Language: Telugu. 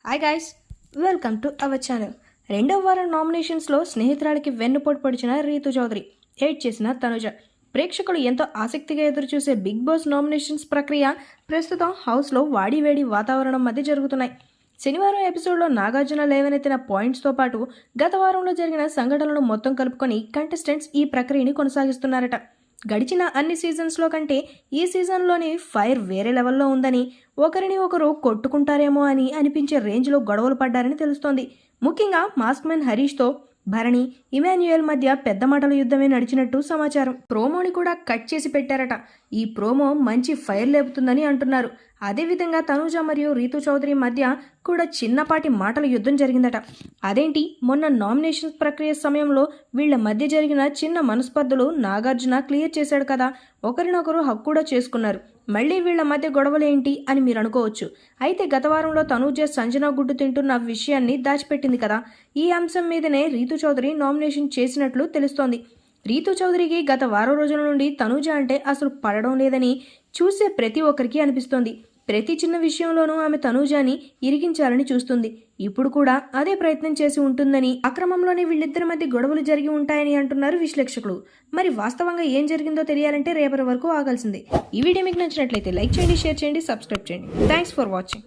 Hi guys, welcome to our channel. రెండవ వారం నామినేషన్స్లో స్నేహితురాలికి వెన్నుపోటు పొడిచిన రీతు చౌదరి, ఎయిట్ చేసిన తనుజ. ప్రేక్షకులు ఎంతో ఆసక్తిగా ఎదురుచూసే బిగ్ బాస్ నామినేషన్స్ ప్రక్రియ ప్రస్తుతం హౌస్లో వాడివేడి వాతావరణం మధ్య జరుగుతున్నాయి. శనివారం ఎపిసోడ్లో నాగార్జున లేవనెత్తిన పాయింట్స్తో పాటు గత వారంలో జరిగిన సంఘటనలను మొత్తం కలుపుకొని కంటెస్టెంట్స్ ఈ ప్రక్రియని కొనసాగిస్తున్నారట. గడిచిన అన్ని సీజన్స్లో కంటే ఈ సీజన్లోని ఫైర్ వేరే లెవెల్లో ఉందని, ఒకరిని ఒకరు కొట్టుకుంటారేమో అని అనిపించే రేంజ్లో గొడవలు పడ్డారని తెలుస్తోంది. ముఖ్యంగా మాస్క్ మ్యాన్ హరీష్తో భరణి, ఇమాన్యుయల్ మధ్య పెద్ద మాటల యుద్ధమే నడిచినట్టు సమాచారం. ప్రోమోని కూడా కట్ చేసి పెట్టారట. ఈ ప్రోమో మంచి ఫైర్ లేపుతుందని అంటున్నారు. అదేవిధంగా తనూజ మరియు రీతు చౌదరి మధ్య కూడా చిన్నపాటి మాటల యుద్ధం జరిగిందట. అదేంటి, మొన్న నామినేషన్ ప్రక్రియ సమయంలో వీళ్ల మధ్య జరిగిన చిన్న మనస్పర్ధలు నాగార్జున క్లియర్ చేశాడు కదా, ఒకరినొకరు హక్కు కూడా చేసుకున్నారు. మళ్ళీ వీళ్ల మధ్య గొడవలేంటి అని మీరు అనుకోవచ్చు. అయితే గత వారంలో తనూజ సంజన గుడ్డు తింటున్న విషయాన్ని దాచిపెట్టింది కదా. ఈ అంశం మీదనే రీతు చౌదరి నామినేషన్ చేసినట్లు తెలుస్తోంది. రీతు చౌదరికి గత వారం రోజుల నుండి తనూజ అంటే అసలు పడడం లేదని చూసే ప్రతి ఒక్కరికి అనిపిస్తోంది. ప్రతి చిన్న విషయంలోనూ ఆమె తనూజాని ఇరికించాలని చూస్తుంది. ఇప్పుడు కూడా అదే ప్రయత్నం చేసి ఉంటుందని, అక్రమంలోనే వీళ్ళిద్దరి మధ్య గొడవలు జరిగి ఉంటాయని అంటున్నారు విశ్లేషకులు. మరి వాస్తవంగా ఏం జరిగిందో తెలియాలంటే రేపటి వరకు ఆగాల్సిందే. ఈ వీడియో మీకు నచ్చినట్లయితే లైక్ చేయండి, షేర్ చేయండి, సబ్స్క్రైబ్ చేయండి. Thanks for watching.